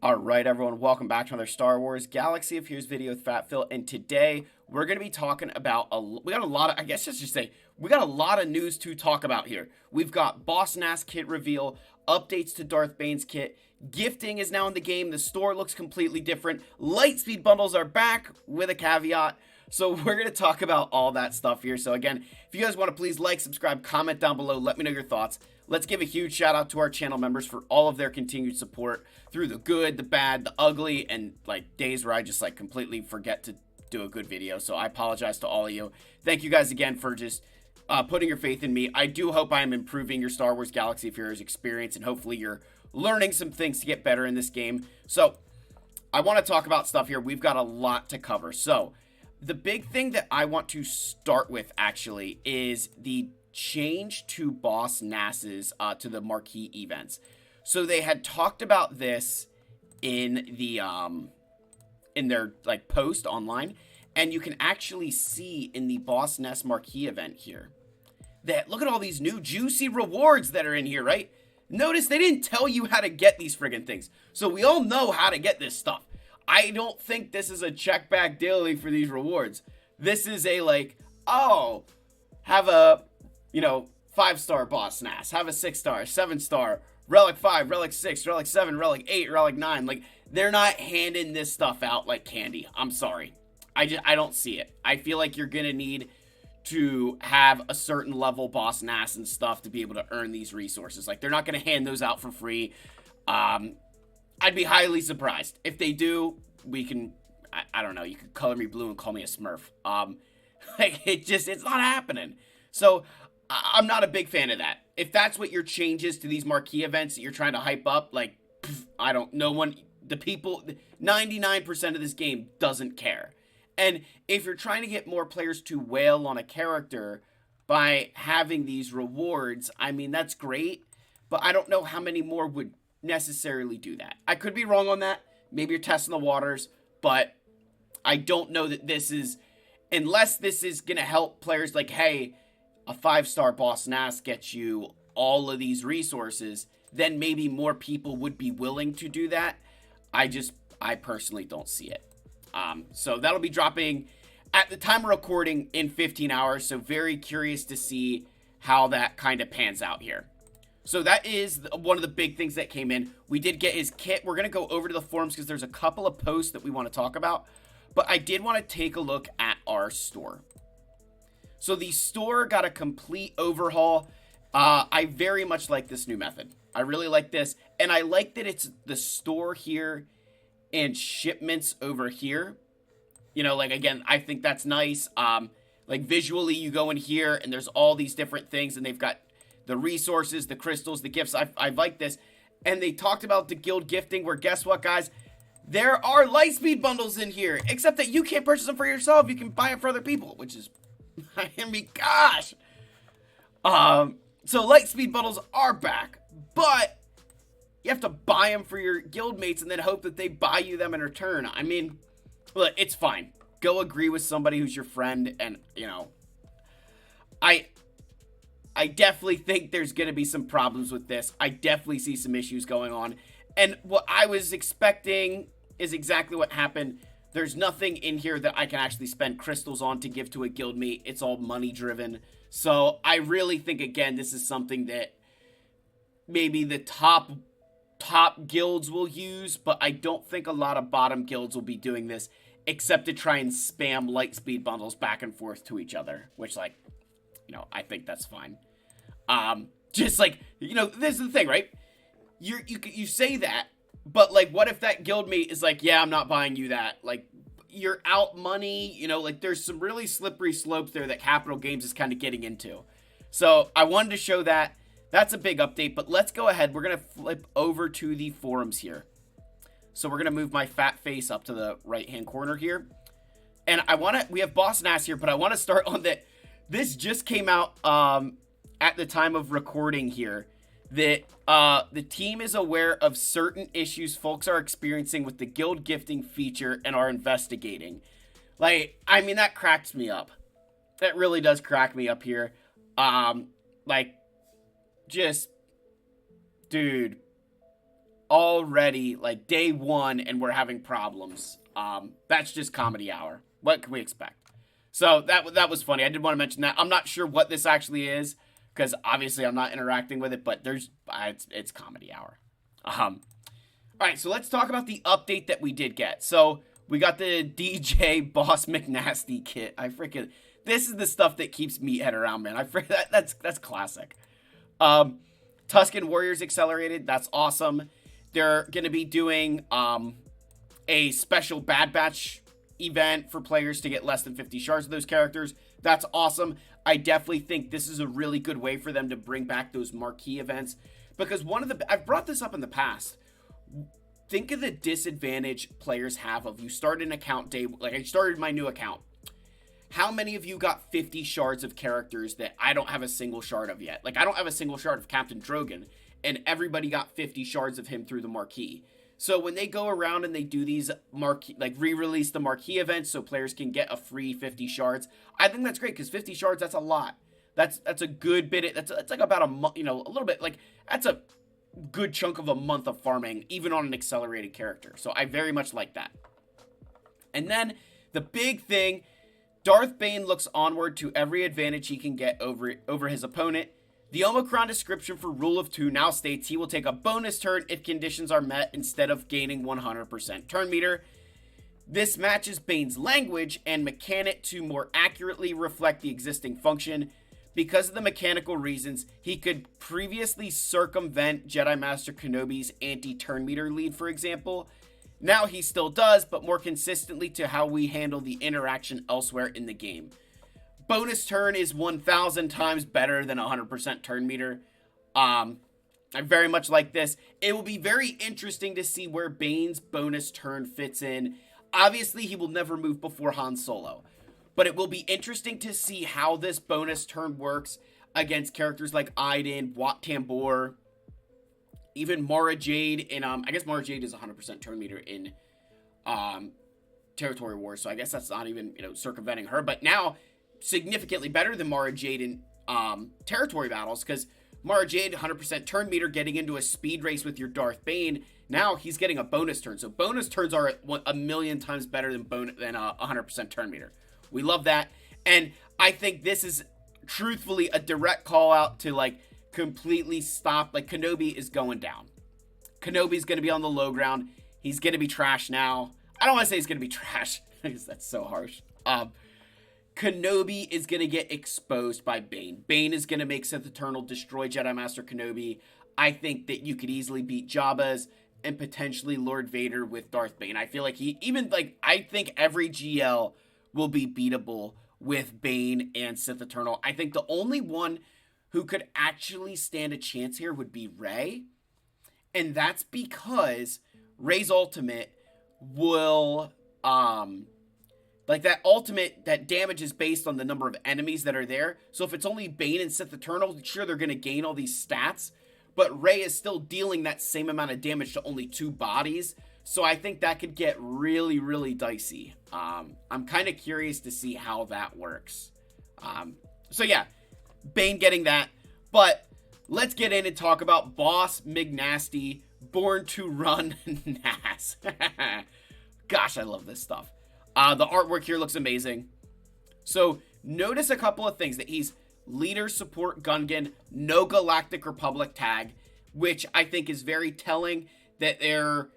All right, everyone, welcome back to another Star Wars Galaxy of Heroes video with Fat Phil, and today we're going to be talking about we got a lot of, I guess, just say we got a lot of news to talk about here. We've got Boss Nass kit reveal, updates to Darth Bane's kit, gifting is now in the game, the store looks completely different, Lightspeed bundles are back with a caveat. So we're going to talk about all that stuff here. So again, if you guys want to please like, subscribe, comment down below, let me know your thoughts. Let's give a huge shout out to our channel members for all of their continued support through the good, the bad, the ugly, and like days where I just like completely forget to do a good video. So I apologize to all of you. Thank you guys again for just putting your faith in me. I do hope I am improving your Star Wars Galaxy of Heroes experience, and hopefully you're learning some things to get better in this game. So I want to talk about stuff here. We've got a lot to cover. So the big thing that I want to start with actually is the change to Boss Nass's to the Marquee events. So they had talked about this in the in their like post online, and you can actually see in the Boss Nass Marquee event here that look at all these new juicy rewards that are in here, right? Notice they didn't tell you how to get these friggin' things. So we all know how to get this stuff. I don't think this is a check back daily for these rewards. This is a like, oh, have a, 5-star Boss Nass, have a 6-star, 7-star, Relic 5, Relic 6, Relic 7, Relic 8, Relic 9. Like, they're not handing this stuff out like candy. I'm sorry. I don't see it. I feel like you're going to need to have a certain level Boss Nass and stuff to be able to earn these resources. Like, they're not going to hand those out for free. I'd be highly surprised. If they do, we can, I don't know, you could color me blue and call me a Smurf. Like, it's not happening. So, I'm not a big fan of that. If that's what your changes to these marquee events that you're trying to hype up, like, the people, 99% of this game doesn't care. And if you're trying to get more players to wail on a character by having these rewards, I mean, that's great, but I don't know how many more would necessarily do that. I could be wrong on that. Maybe you're testing the waters, but I don't know that this is, unless this is going to help players like, hey, a 5-star Boss Nass gets you all of these resources, then maybe more people would be willing to do that. I personally don't see it. So that'll be dropping at the time of recording in 15 hours. So very curious to see how that kind of pans out here. So that is one of the big things that came in. We did get his kit. We're going to go over to the forums because there's a couple of posts that we want to talk about. But I did want to take a look at our store. So the store got a complete overhaul. I very much like this new method. I really like this. And I like that it's the store here and shipments over here. Like, again, I think that's nice. Like, visually, you go in here and there's all these different things. And they've got the resources, the crystals, the gifts. I like this. And they talked about the guild gifting, where guess what, guys? There are Lightspeed bundles in here. Except that you can't purchase them for yourself. You can buy it for other people, which is, I mean, gosh. So Lightspeed bundles are back, but you have to buy them for your guild mates and then hope that they buy you them in return. I mean, look, it's fine. Go agree with somebody who's your friend, and, I definitely think there's going to be some problems with this. I definitely see some issues going on. And what I was expecting is exactly what happened. There's nothing in here that I can actually spend crystals on to give to a guildmate. It's all money driven. So I really think, again, this is something that maybe the top guilds will use, but I don't think a lot of bottom guilds will be doing this, except to try and spam Lightspeed bundles back and forth to each other, which, like, I think that's fine. Just like, this is the thing, right? You say that, but, like, what if that guildmate is like, yeah, I'm not buying you that? Like, you're out money, like, there's some really slippery slopes there that Capital Games is kind of getting into. So I wanted to show that. That's a big update, but let's go ahead. We're going to flip over to the forums here. So we're going to move my fat face up to the right-hand corner here. And we have Boss Nass here, but I want to start on that. This just came out at the time of recording here, that the team is aware of certain issues folks are experiencing with the guild gifting feature and are investigating. Like, I mean, that cracks me up. That really does crack me up here. Like, just, dude, already, like, day one, and we're having problems. That's just comedy hour. What can we expect? So that was funny. I did want to mention that. I'm not sure what this actually is, because obviously I'm not interacting with it, but it's comedy hour. All right, so let's talk about the update that we did get. So we got the DJ Boss McNasty kit. This is the stuff that keeps Meathead around, man. That's classic. Tusken Warriors Accelerated. That's awesome. They're going to be doing a special Bad Batch event for players to get less than 50 shards of those characters. That's awesome. I definitely think this is a really good way for them to bring back those marquee events, because I've brought this up in the past. Think of the disadvantage players have of you start an account day, like I started my new account. How many of you got 50 shards of characters that I don't have a single shard of yet? Like, I don't have a single shard of Captain Drogon, and everybody got 50 shards of him through the marquee. So when they go around and they do these marquee, like re-release the marquee events so players can get a free 50 shards, I think that's great, because 50 shards, that's a lot. That's a good bit. That's like about a month, a little bit, like, that's a good chunk of a month of farming, even on an accelerated character. So I very much like that. And then the big thing, Darth Bane looks onward to every advantage he can get over his opponent. The Omicron description for Rule of 2 now states he will take a bonus turn if conditions are met instead of gaining 100% turn meter. This matches Bane's language and mechanic to more accurately reflect the existing function. Because of the mechanical reasons, he could previously circumvent Jedi Master Kenobi's anti-turn meter lead, for example. Now he still does, but more consistently to how we handle the interaction elsewhere in the game. Bonus turn is 1,000 times better than 100% turn meter. I very much like this. It will be very interesting to see where Bane's bonus turn fits in. Obviously, he will never move before Han Solo. But it will be interesting to see how this bonus turn works against characters like Iden, Wat Tambor, even Mara Jade. And I guess Mara Jade is 100% turn meter in Territory Wars. So I guess that's not even, circumventing her. But now, significantly better than Mara Jade in Territory Battles. Because Mara Jade, 100% turn meter, getting into a speed race with your Darth Bane. Now he's getting a bonus turn. So bonus turns are a million times better than 100% turn meter. We love that. And I think this is truthfully a direct call out to, like, completely stop. Like, Kenobi is going down. Kenobi's going to be on the low ground. He's going to be trash now. I don't want to say he's going to be trash, because that's so harsh. Kenobi is going to get exposed by Bane. Bane is going to make Sith Eternal destroy Jedi Master Kenobi. I think that you could easily beat Jabba's and potentially Lord Vader with Darth Bane. I feel like I think every GL will be beatable with Bane and Sith Eternal. I think the only one who could actually stand a chance here would be Rey. And that's because Rey's ultimate will, that ultimate, that damage is based on the number of enemies that are there. So if it's only Bane and Sith Eternal, sure, they're going to gain all these stats. But Rey is still dealing that same amount of damage to only 2 bodies. So I think that could get really, really dicey. I'm kind of curious to see how that works. So yeah, Bane getting that. But let's get in and talk about Boss McNasty, Born to Run Nass. Gosh, I love this stuff. The artwork here looks amazing. So notice a couple of things, that he's leader, support, Gungan, no Galactic Republic tag, which I think is very telling that they're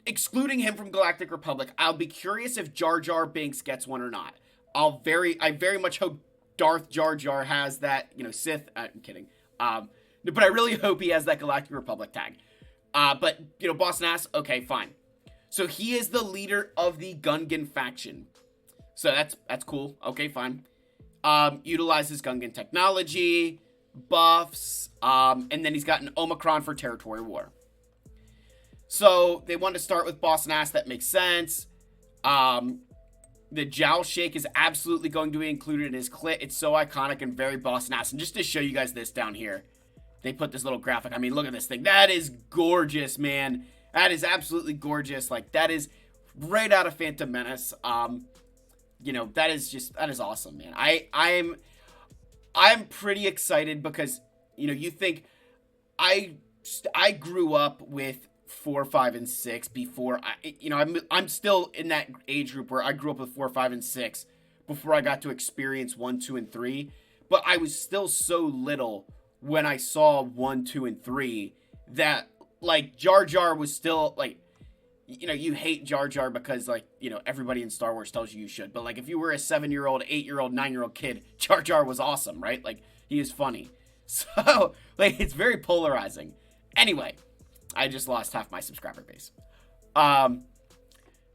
excluding him from Galactic Republic. I'll be curious if Jar Jar Binks gets one or not. I very much hope Darth Jar Jar has that, Sith. I'm kidding. But I really hope he has that Galactic Republic tag. But, Boss Nass, okay, fine. So he is the leader of the Gungan faction. So that's cool. Okay, fine. Utilizes Gungan technology, buffs, and then he's got an Omicron for Territory War. So they want to start with Boss Nass. That makes sense. The Jowl Shake is absolutely going to be included in his clit. It's so iconic and very Boss Nass. And just to show you guys this down here, they put this little graphic. I mean, look at this thing. That is gorgeous, man. That is absolutely gorgeous. Like, that is right out of Phantom Menace. That is awesome, man. I'm pretty excited because, you think I grew up with 4, 5, and 6 before I'm still in that age group where I grew up with 4, 5, and 6 before I got to experience 1, 2, and 3. But I was still so little when I saw 1, 2, and 3 that like Jar Jar was still like, you hate Jar Jar because like, everybody in Star Wars tells you should. But like if you were a 7-year-old, 8-year-old, 9-year-old kid, Jar Jar was awesome, right? Like he is funny. So like it's very polarizing. Anyway, I just lost half my subscriber base.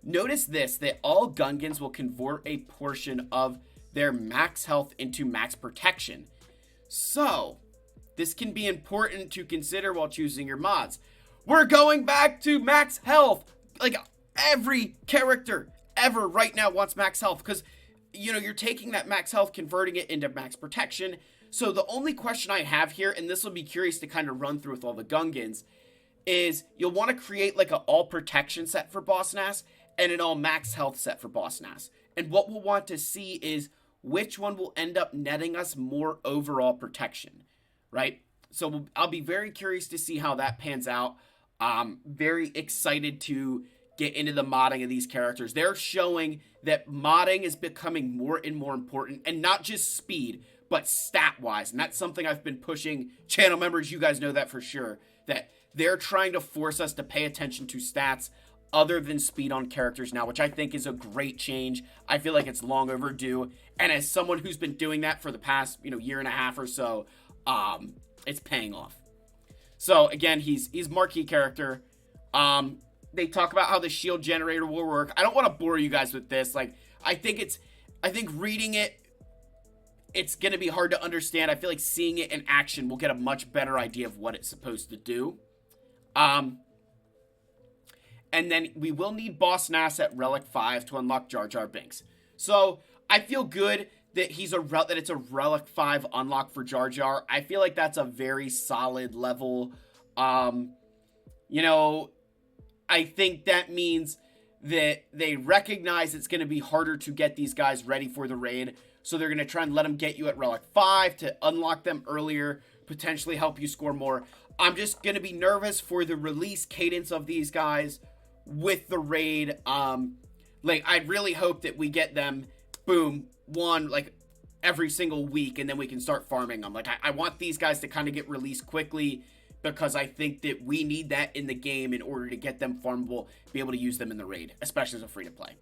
Notice this, that all Gungans will convert a portion of their max health into max protection. So, this can be important to consider while choosing your mods. We're going back to max health. Like, every character ever right now wants max health because, you're taking that max health, converting it into max protection. So, the only question I have here, and this will be curious to kind of run through with all the Gungans, is you'll want to create like an all protection set for Boss Nass and an all max health set for Boss Nass. And what we'll want to see is which one will end up netting us more overall protection, right? So I'll be very curious to see how that pans out. Very excited to get into the modding of these characters. They're showing that modding is becoming more and more important, and not just speed, but stat-wise. And that's something I've been pushing. Channel members, you guys know that for sure, that they're trying to force us to pay attention to stats other than speed on characters now, which I think is a great change. I feel like it's long overdue. And as someone who's been doing that for the past, year and a half or so, it's paying off. So again, he's Marquee character. They talk about how the shield generator will work. I don't want to bore you guys with this. Like, I think reading it, it's going to be hard to understand. I feel like seeing it in action will get a much better idea of what it's supposed to do. And then we will need Boss Nass at Relic 5 to unlock Jar Jar Binks. So I feel good that that it's a Relic 5 unlock for Jar Jar. I feel like that's a very solid level. I think that means that they recognize it's going to be harder to get these guys ready for the raid. So they're going to try and let them get you at Relic 5 to unlock them earlier, potentially help you score more. I'm just going to be nervous for the release cadence of these guys with the raid. I really hope that we get them, boom, one, like, every single week, and then we can start farming them. Like, I want these guys to kind of get released quickly because I think that we need that in the game in order to get them farmable, be able to use them in the raid, especially as a free-to-play.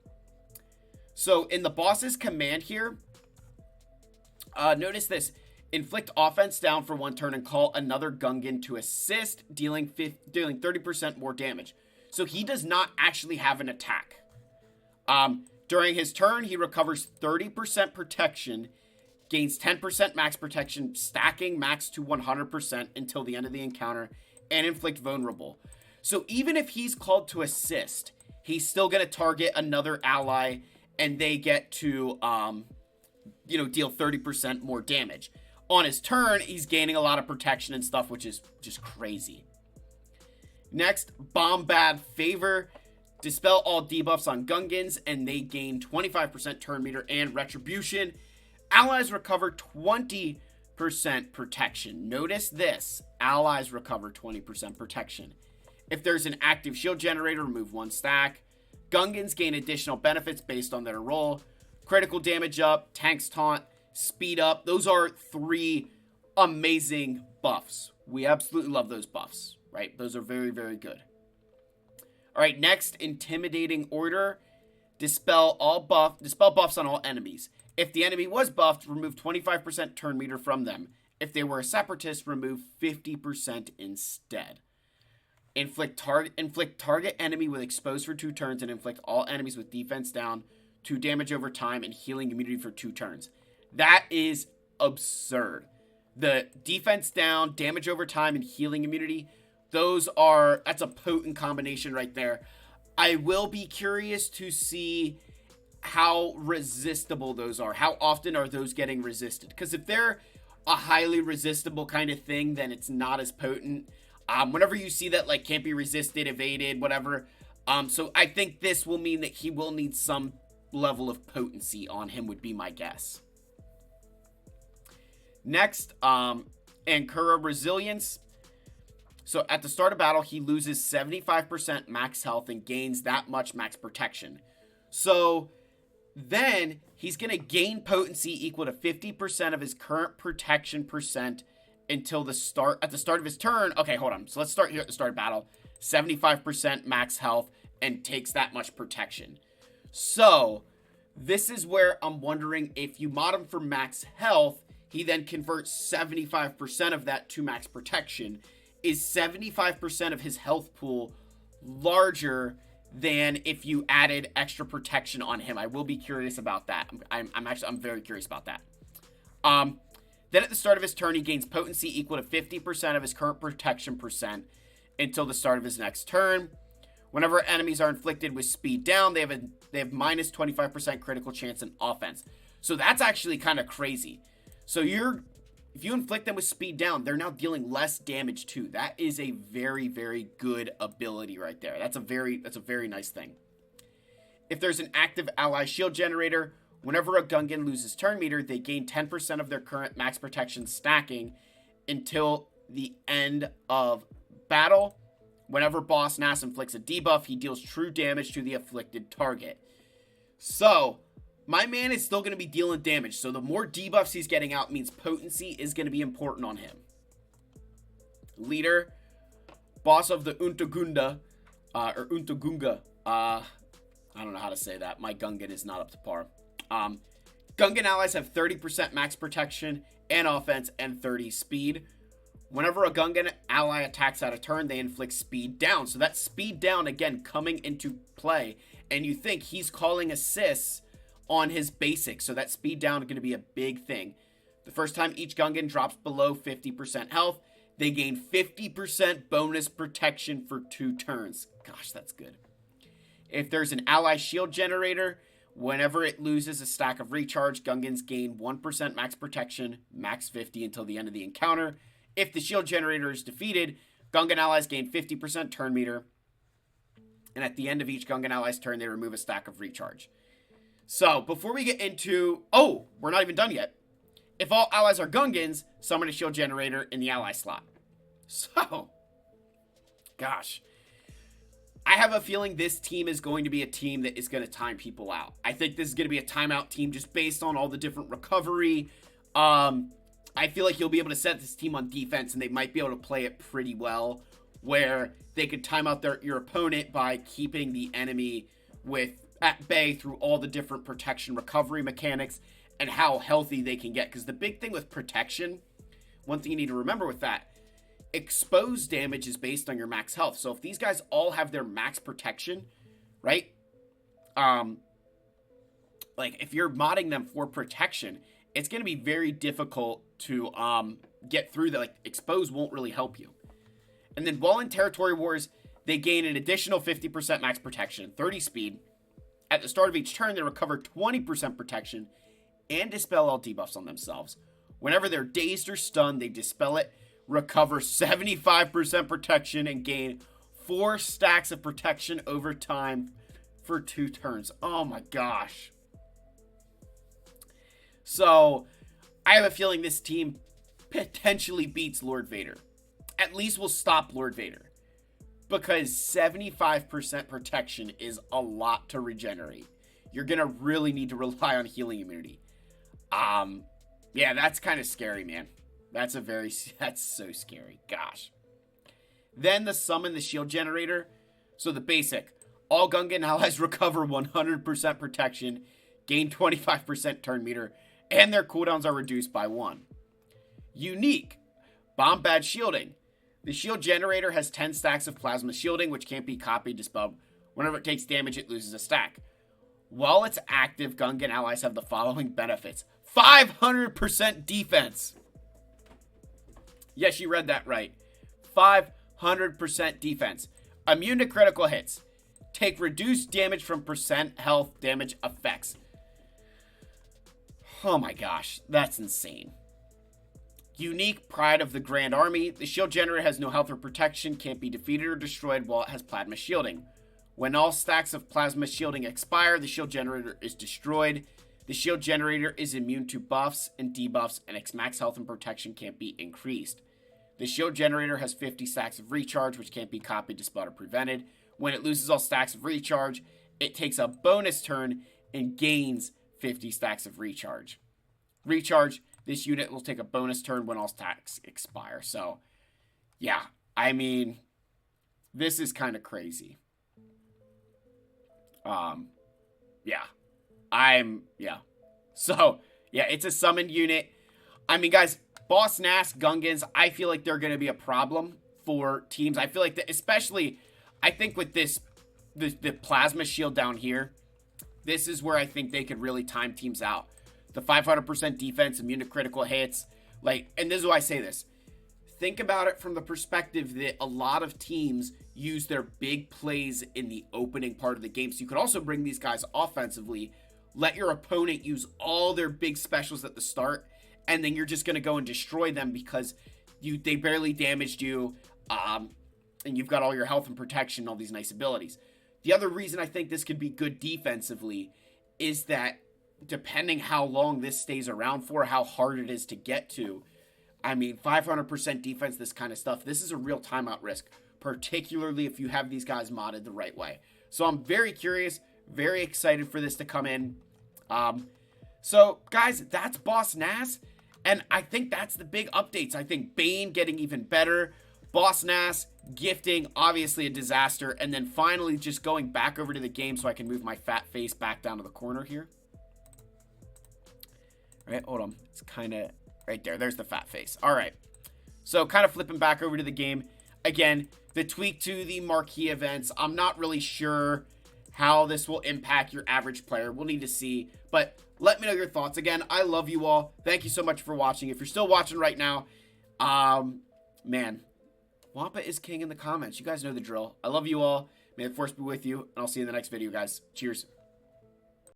So, in the boss's command here, notice this. Inflict offense down for 1 turn and call another Gungan to assist, dealing 30% more damage. So he does not actually have an attack. During his turn, he recovers 30% protection, gains 10% max protection, stacking max to 100% until the end of the encounter, and inflict vulnerable. So even if he's called to assist, he's still going to target another ally, and they get to, deal 30% more damage. On his turn, he's gaining a lot of protection and stuff, which is just crazy. Next, Bombad Favor. Dispel all debuffs on Gungans, and they gain 25% turn meter and retribution. Allies recover 20% protection. Notice this. Allies recover 20% protection. If there's an active shield generator, remove 1 stack. Gungans gain additional benefits based on their role. Critical damage up, tanks taunt, speed up. Those are 3 amazing buffs. We absolutely love those buffs, right? Those are very, very good. All right, next, Intimidating Order. Dispel buffs on all enemies. If the enemy was buffed, remove 25% turn meter from them. If they were a separatist, remove 50% instead. Inflict target enemy with exposed for 2 turns and inflict all enemies with defense down 2 damage over time and healing immunity for 2 turns. That is absurd. The defense down, damage over time, and healing immunity, that's a potent combination right there. I will be curious to see how resistible those are. How often are those getting resisted? Because if they're a highly resistible kind of thing, then it's not as potent. Whenever you see that, like, can't be resisted, evaded, whatever. So I think this will mean that he will need some level of potency on him, would be my guess. Next, Ankura Resilience. So at the start of battle, he loses 75% max health and gains that much max protection. So then he's going to gain potency equal to 50% of his current protection percent until at the start of his turn. Okay, hold on. So let's start here at the start of battle. 75% max health and takes that much protection. So this is where I'm wondering, if you mod him for max health, he then converts 75% of that to max protection. Is 75% of his health pool larger than if you added extra protection on him? I will be curious about that. I'm very curious about that. Then at the start of his turn, he gains potency equal to 50% of his current protection percent until the start of his next turn. Whenever enemies are inflicted with speed down, they have minus 25% critical chance in offense. So that's actually kind of crazy. So if you inflict them with speed down, they're now dealing less damage too. That is a very, very good ability right there. That's a very nice thing. If there's an active ally shield generator, whenever a Gungan loses turn meter, they gain 10% of their current max protection stacking until the end of battle. Whenever Boss Nass inflicts a debuff, he deals true damage to the afflicted target. So my man is still going to be dealing damage. So the more debuffs he's getting out means potency is going to be important on him. Leader, boss of the Untagunda, or Untagunga. I don't know how to say that. My Gungan is not up to par. Gungan allies have 30% max protection and offense and 30 speed. Whenever a Gungan ally attacks out of turn, they inflict speed down. So that's speed down, again, coming into play. And you think he's calling assists on his basics. So that speed down is going to be a big thing. The first time each Gungan drops below 50% health, they gain 50% bonus protection for 2 turns. Gosh, that's good. If there's an ally shield generator, whenever it loses a stack of recharge, Gungans gain 1% max protection, max 50 until the end of the encounter. If the shield generator is defeated, Gungan allies gain 50% turn meter. And at the end of each Gungan ally's turn, they remove a stack of recharge. So, before we get into... Oh, we're not even done yet. If all allies are Gungans, summon a shield generator in the ally slot. So, gosh. I have a feeling this team is going to be a team that is going to time people out. I think this is going to be a timeout team just based on all the different recovery. I feel like you'll be able to set this team on defense, and they might be able to play it pretty well, where they could time out your opponent by keeping the enemy at bay through all the different protection recovery mechanics and how healthy they can get. Because the big thing with protection, one thing you need to remember with that, exposed damage is based on your max health. So if these guys all have their max protection, right? Like if you're modding them for protection, it's going to be very difficult to get through that. Like expose won't really help you. And then while in territory wars, they gain an additional 50% max protection, 30 speed. At the start of each turn, they recover 20% protection and dispel all debuffs on themselves. Whenever they're dazed or stunned, they dispel it, recover 75% protection, and gain 4 stacks of protection over time for 2 turns. Oh my gosh. So, I have a feeling this team potentially beats Lord Vader. At least will stop Lord Vader. Because 75% protection is a lot to regenerate. You're going to really need to rely on healing immunity. Yeah, that's kind of scary, man. That's so scary. Gosh. Then summon the shield generator. So the basic. All Gungan allies recover 100% protection, gain 25% turn meter, and their cooldowns are reduced by 1. Unique. Bomb badge shielding. The shield generator has 10 stacks of plasma shielding, which can't be copied, dispelled. Whenever it takes damage, it loses a stack. While it's active, Gungan allies have the following benefits. 500% defense. Yes, you read that right. 500% defense. Immune to critical hits. Take reduced damage from percent health damage effects. Oh my gosh, that's insane. Unique Pride of the Grand Army. The shield generator has no health or protection, can't be defeated or destroyed while it has plasma shielding. When all stacks of plasma shielding expire, the shield generator is destroyed. The shield generator is immune to buffs and debuffs, and its max health and protection can't be increased. The shield generator has 50 stacks of recharge, which can't be copied, dispelled, or prevented. When it loses all stacks of recharge, it takes a bonus turn and gains 50 stacks of recharge. Recharge, this unit will take a bonus turn when all stacks expire. So, yeah, I mean, this is kind of crazy. Yeah. So, yeah, it's a summoned unit. I mean, guys, Boss Nass, Gungans, I feel like they're going to be a problem for teams. I feel like that, especially, I think with this, the plasma shield down here, this is where I think they could really time teams out. The 500% defense, immune to critical hits, like, and this is why I say this. Think about it from the perspective that a lot of teams use their big plays in the opening part of the game. So you could also bring these guys offensively, let your opponent use all their big specials at the start, and then you're just going to go and destroy them because they barely damaged you, and you've got all your health and protection, all these nice abilities. The other reason I think this could be good defensively is that depending how long this stays around for, how hard it is to get to, I mean, 500% defense, this kind of stuff, this is a real timeout risk, particularly if you have these guys modded the right way. So I'm very curious, very excited for this to come in. So, guys, that's Boss Nass, and I think that's the big updates. I think Bane getting even better, Boss Nass gifting, obviously a disaster, and then finally just going back over to the game so I can move my fat face back down to the corner here. All right, hold on. It's kind of right there. There's the fat face. All right. So kind of flipping back over to the game. Again, the tweak to the marquee events. I'm not really sure how this will impact your average player. We'll need to see. But let me know your thoughts. Again, I love you all. Thank you so much for watching. If you're still watching right now, man, Wampa is king in the comments. You guys know the drill. I love you all. May the force be with you. And I'll see you in the next video, guys. Cheers.